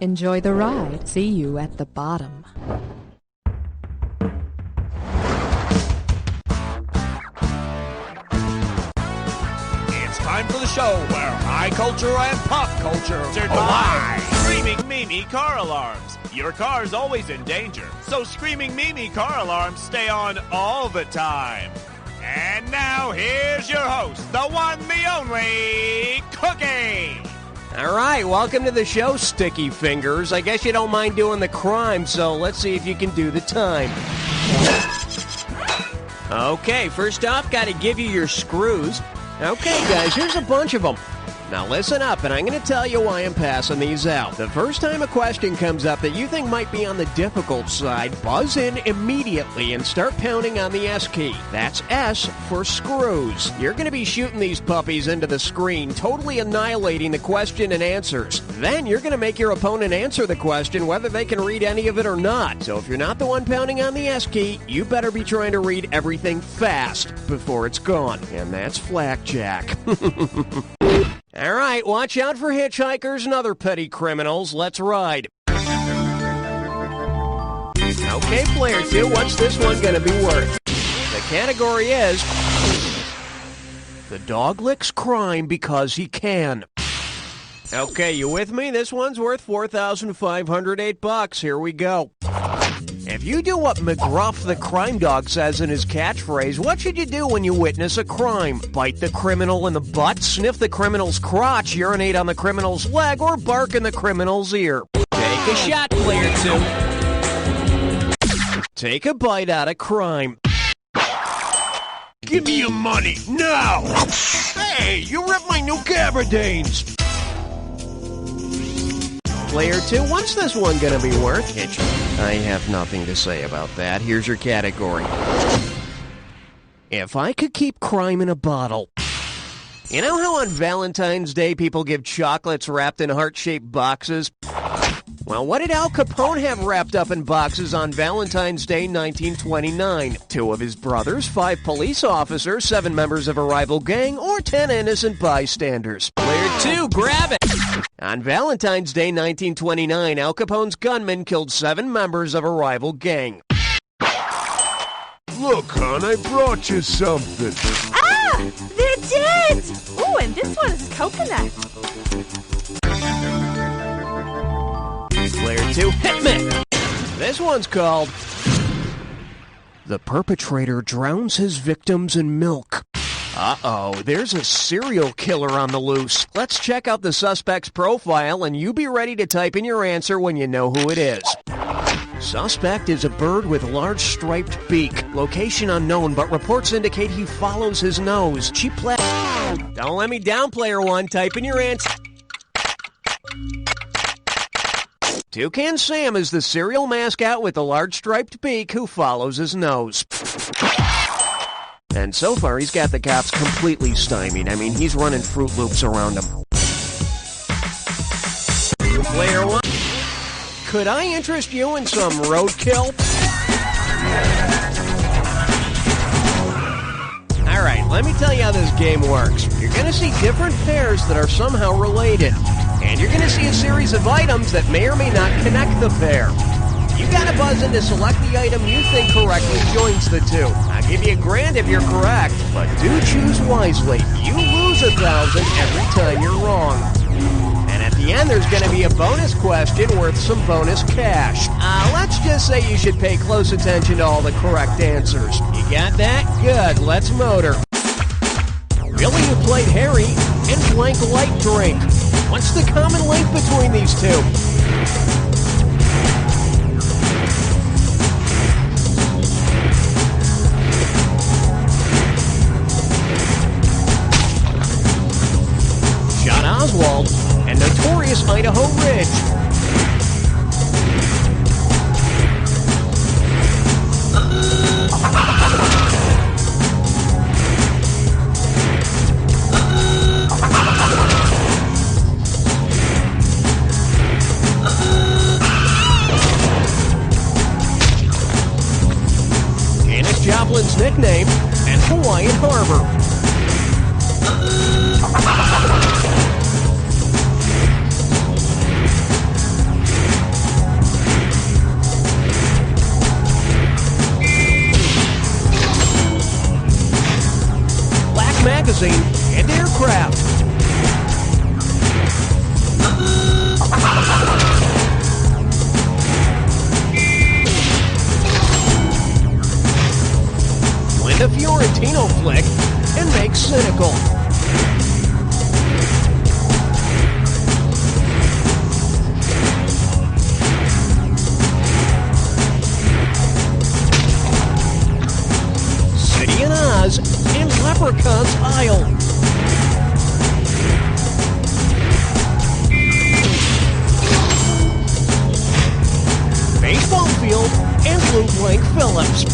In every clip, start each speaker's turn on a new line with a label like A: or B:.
A: Enjoy the ride. See you at the bottom.
B: It's time for the show where high culture and pop culture are Screaming Mimi car alarms. Your car's always in danger, so Screaming Mimi car alarms stay on all the time. And now, here's your host, the one, the only, Cookie!
C: All right, welcome to the show, Sticky Fingers. I guess you don't mind doing the crime, so let's see if you can do the time. Okay, first off, got to give you your screws. Okay, guys, here's a bunch of them. Now listen up, and I'm going to tell you why I'm passing these out. The first time a question comes up that you think might be on the difficult side, buzz in immediately and start pounding on the S key. That's S for screws. You're going to be shooting these puppies into the screen, totally annihilating the question and answers. Then you're going to make your opponent answer the question whether they can read any of it or not. So if you're not the one pounding on the S key, you better be trying to read everything fast before it's gone. And that's Flackjack. All right, watch out for hitchhikers and other petty criminals. Let's ride. Okay, player 2, what's this one going to be worth? The category is the dog licks crime because he can. Okay, you with me? This one's worth $4,508. Here we go. If you do what McGruff the crime dog says in his catchphrase, what should you do when you witness a crime? Bite the criminal in the butt, sniff the criminal's crotch, urinate on the criminal's leg, or bark in the criminal's ear? Take a shot, player 2. Take a bite out of crime.
D: Give me your money, now! Hey, you ripped my new gabardines!
C: Player 2, what's this one going to be worth? I have nothing to say about that. Here's your category. If I could keep crime in a bottle. You know how on Valentine's Day people give chocolates wrapped in heart-shaped boxes? Well, what did Al Capone have wrapped up in boxes on Valentine's Day 1929? 2 of his brothers, 5 police officers, 7 members of a rival gang, or 10 innocent bystanders? Player 2, grab it! On Valentine's Day 1929, Al Capone's gunmen killed 7 members of a rival gang.
D: Look, hon, I brought you something.
E: Ah! They're dead! Oh, and this one is coconut.
C: Player 2, hit me! This one's called The Perpetrator Drowns His Victims in Milk. Uh-oh, there's a serial killer on the loose. Let's check out the suspect's profile, and you be ready to type in your answer when you know who it is. Suspect is a bird with large striped beak. Location unknown, but reports indicate he follows his nose. Cheap Don't let me down, player 1. Type in your answer. Toucan Sam is the serial mascot with the large striped beak who follows his nose. And so far, he's got the cops completely stymied. I mean, he's running Fruit Loops around him. Player 1, could I interest you in some roadkill? All right, let me tell you how this game works. You're going to see different pairs that are somehow related. And you're going to see a series of items that may or may not connect the pair. You got to buzz in to select the item you think correctly joins the two. I'll give you $1,000 if you're correct, but do choose wisely. You lose $1,000 every time you're wrong. And at the end, there's going to be a bonus question worth some bonus cash. Let's just say you should pay close attention to all the correct answers. You got that? Good. Let's motor. Billy who played Harry and blank light drink. What's the common link between these two? John Oswald and notorious Idaho Ridge. Joplin's nickname, and Hawaiian Harbor. magazine and aircraft. Blend a Fiorentino flick and make cynical. City in Oz and Leprechaun's Isle. Baseball field and Blue Blank Phillips.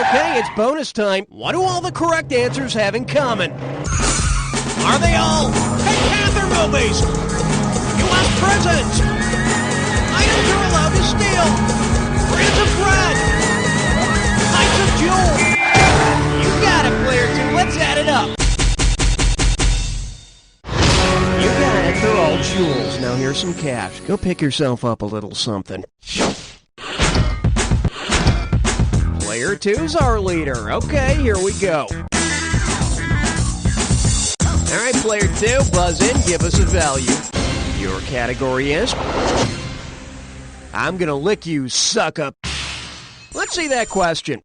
C: Okay, it's bonus time. What do all the correct answers have in common? Are they all Pink Panther movies? U.S. prisons? Items you're allowed to steal? Brands of bread? Types of jewels? You got it, player 2. Let's add it up. You got it. They're all jewels. Now here's some cash. Go pick yourself up a little something. Player 2's our leader. Okay, here we go. All right, player 2, buzz in, give us a value. Your category is... I'm gonna lick you, sucker. Let's see that question.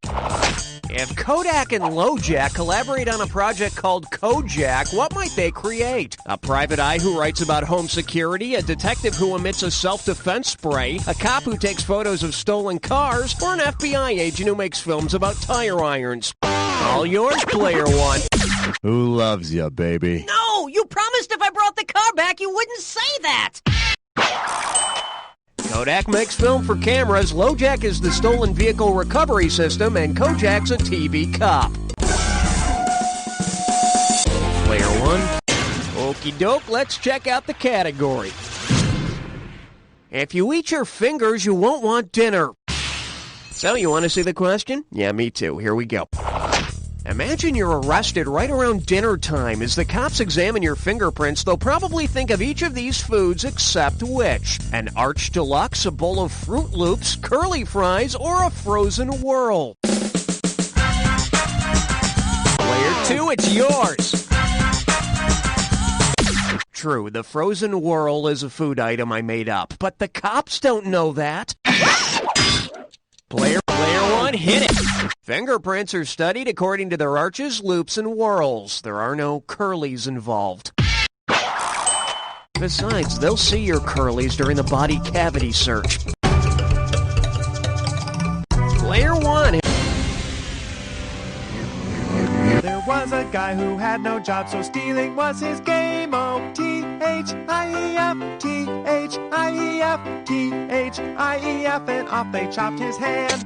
C: If Kodak and LoJack collaborate on a project called Kojak, what might they create? A private eye who writes about home security, a detective who emits a self-defense spray, a cop who takes photos of stolen cars, or an FBI agent who makes films about tire irons? All yours, player 1.
D: Who loves you, baby?
E: No, you promised if I brought the car back, you wouldn't say that.
C: Kodak makes film for cameras, LoJack is the stolen vehicle recovery system, and Kojak's a TV cop. Player 1. Okie doke, let's check out the category. If you eat your fingers, you won't want dinner. So, you want to see the question? Yeah, me too. Here we go. Imagine you're arrested right around dinner time. As the cops examine your fingerprints, they'll probably think of each of these foods except which. An Arch Deluxe, a bowl of Fruit Loops, curly fries, or a frozen whirl. Player 2, it's yours. True, the frozen whirl is a food item I made up, but the cops don't know that. Player 1, hit it. Fingerprints are studied according to their arches, loops, and whirls. There are no curlies involved. Besides, they'll see your curlies during the body cavity search. Player 1.
F: There was a guy who had no job, so stealing was his game. O-T-H-I-E-F, T-H-I-E-F, T-H-I-E-F, and off they chopped his hand.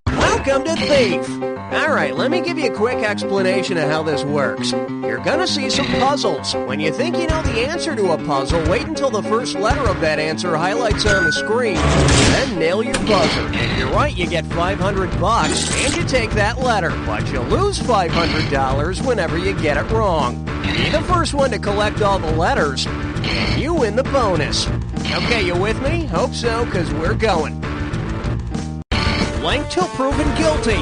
C: Welcome to Thief! Alright, let me give you a quick explanation of how this works. You're gonna see some puzzles. When you think you know the answer to a puzzle, wait until the first letter of that answer highlights on the screen, then nail your buzzer. If you're right, you get $500, and you take that letter, but you lose $500 whenever you get it wrong. Be the first one to collect all the letters, and you win the bonus. Okay, you with me? Hope so, because we're going. Blank till proven guilty.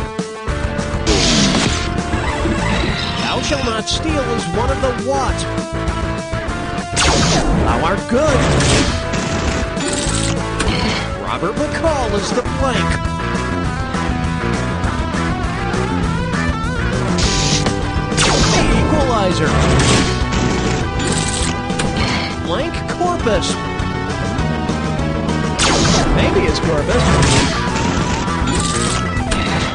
C: Thou shalt not steal is one of the what? Thou art good. Robert McCall is the blank. The equalizer. Blank corpus. Maybe it's corpus.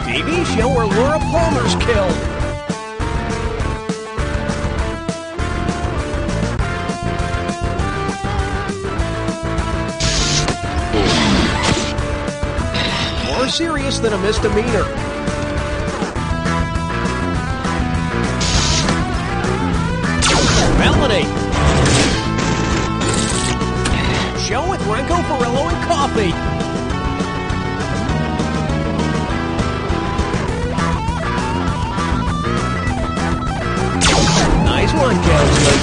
C: TV show where Laura Palmer's killed. More serious than a misdemeanor. Felony. Show with Renko, Ferrello, and coffee. Nice one, Kelsey.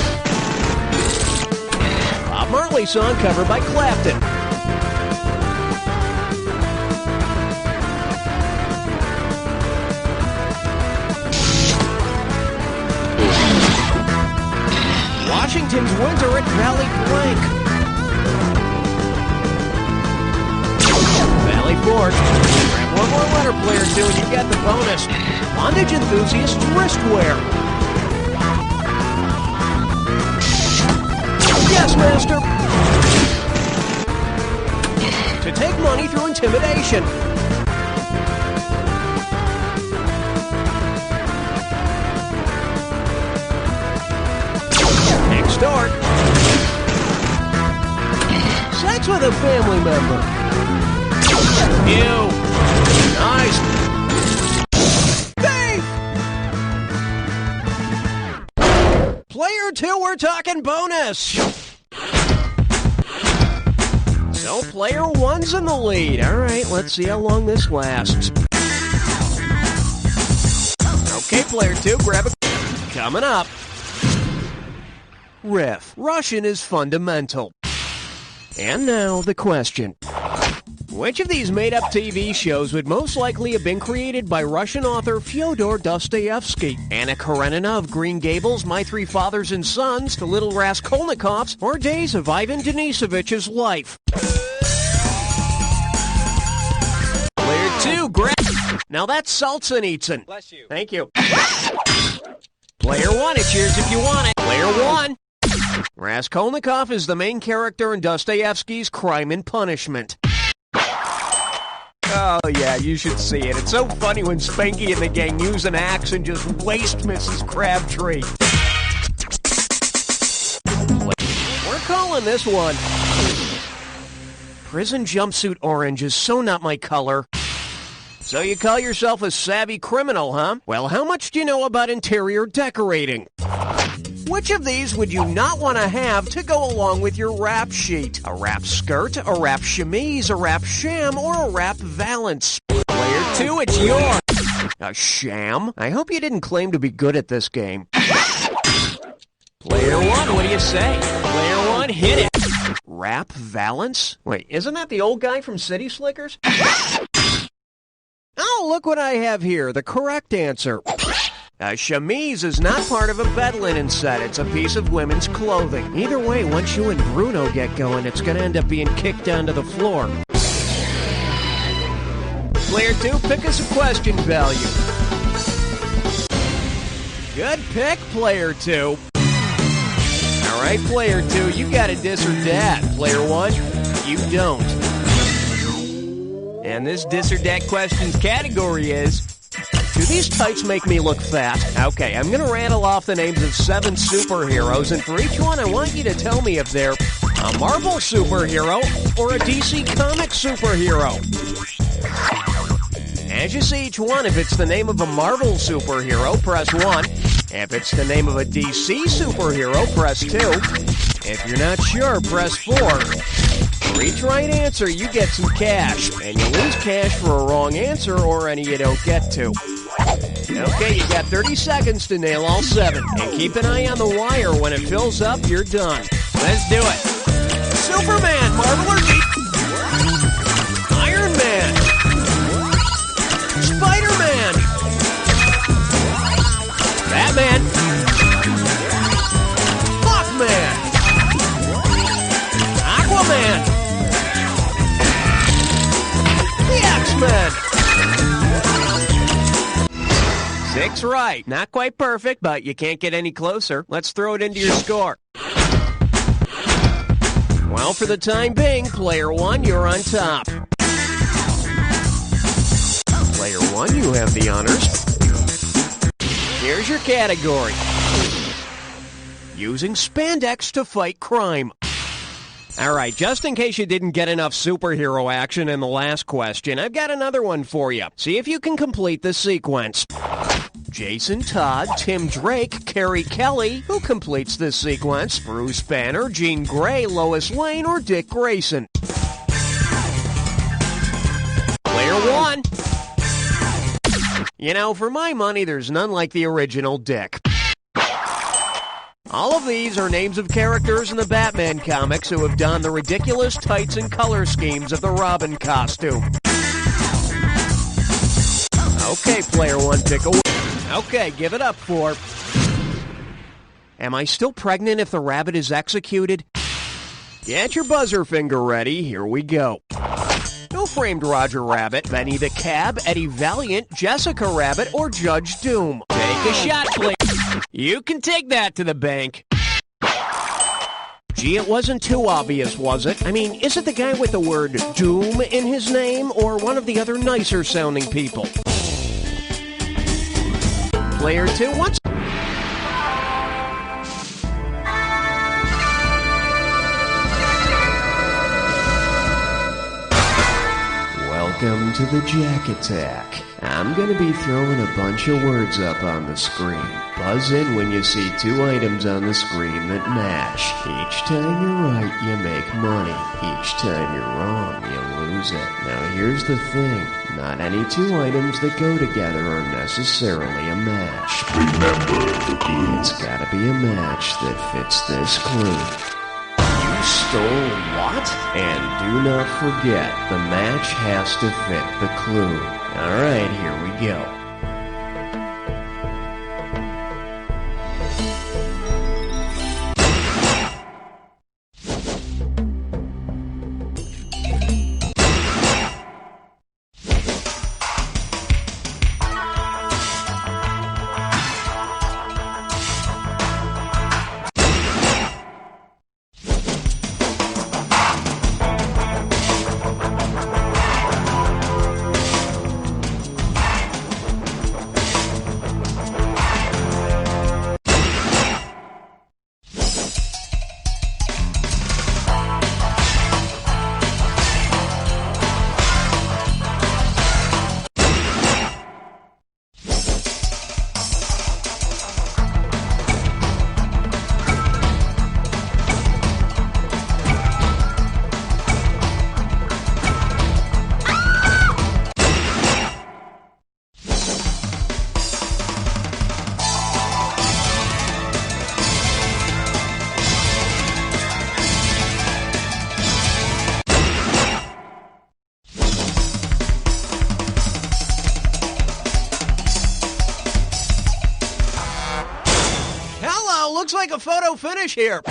C: Bob Marley song covered by Clapton. Washington's winter at Valley Blank. Valley Forge. Grab one more letter, player 2, and you get the bonus. Bondage enthusiast's wristwear. Yes, master. To take money through intimidation. Extort. Sex with a family member. Ew. Nice. Thief. Player 2, we're talking bonus. So player 1's in the lead. All right, let's see how long this lasts. Okay, player 2, grab it. Coming up. Riff. Russian is fundamental. And now the question. Which of these made-up TV shows would most likely have been created by Russian author Fyodor Dostoevsky? Anna Karenina of Green Gables, My Three Fathers and Sons, The Little Raskolnikovs, or Days of Ivan Denisovich's Life? Player 2, grab. Now that's Solzhenitsyn. Bless you. Thank you. Player 1, it's yours if you want it. Player 1. Raskolnikov is the main character in Dostoevsky's Crime and Punishment. Oh, yeah, you should see it. It's so funny when Spanky and the gang use an axe and just waste Mrs. Crabtree. We're calling this one Prison Jumpsuit Orange is so not my color. So you call yourself a savvy criminal, huh? Well, how much do you know about interior decorating? Which of these would you not want to have to go along with your rap sheet? A rap skirt, a rap chemise, a rap sham, or a rap valance? Player 2, it's yours. A sham? I hope you didn't claim to be good at this game. Player 1, what do you say? Player 1, hit it. Rap valance? Wait, isn't that the old guy from City Slickers? Oh, look what I have here. The correct answer. A chemise is not part of a bed linen set. It's a piece of women's clothing. Either way, once you and Bruno get going, it's going to end up being kicked down to the floor. Player 2, pick us a question value. Good pick, Player 2. All right, Player 2, you got a this or dat. Player 1, you don't. And this this or dat questions category is... Do these tights make me look fat? Okay, I'm going to rattle off the names of 7 superheroes, and for each one I want you to tell me if they're a Marvel superhero or a DC Comics superhero. As you see each one, if it's the name of a Marvel superhero, press 1. If it's the name of a DC superhero, press 2. If you're not sure, press 4. For each right answer, you get some cash, and you lose cash for a wrong answer or any you don't get to. Okay, you got 30 seconds to nail all 7, and keep an eye on the wire. When it fills up, you're done. Let's do it. Superman, Marvel or DC? Iron Man. Spider-Man. Batman. Hawkman. Aquaman. The X-Men. 6 right. Not quite perfect, but you can't get any closer. Let's throw it into your score. Well, for the time being, Player 1, you're on top. Player 1, you have the honors. Here's your category. Using spandex to fight crime. All right, just in case you didn't get enough superhero action in the last question, I've got another one for you. See if you can complete the sequence. Jason Todd, Tim Drake, Carrie Kelly. Who completes this sequence? Bruce Banner, Jean Grey, Lois Lane, or Dick Grayson? Player 1. You know, for my money, there's none like the original Dick. All of these are names of characters in the Batman comics who have donned the ridiculous tights and color schemes of the Robin costume. Okay, Player 1, pick a... Okay, give it up for... Am I still pregnant if the rabbit is executed? Get your buzzer finger ready. Here we go. Who framed Roger Rabbit? Benny the Cab, Eddie Valiant, Jessica Rabbit, or Judge Doom? Take a shot, please. You can take that to the bank. Gee, it wasn't too obvious, was it? I mean, is it the guy with the word Doom in his name, or one of the other nicer-sounding people? Player 2, what's... Welcome to the Jack Attack. I'm going to be throwing a bunch of words up on the screen. Buzz in when you see 2 items on the screen that match. Each time you're right, you make money. Each time you're wrong, you lose it. Now here's the thing. Not any 2 items that go together are necessarily a match. Remember the clue. It's got to be a match that fits this clue. Stole what? And do not forget, the match has to fit the clue. Alright, here we go. Looks like a photo finish here.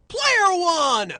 C: Player 1!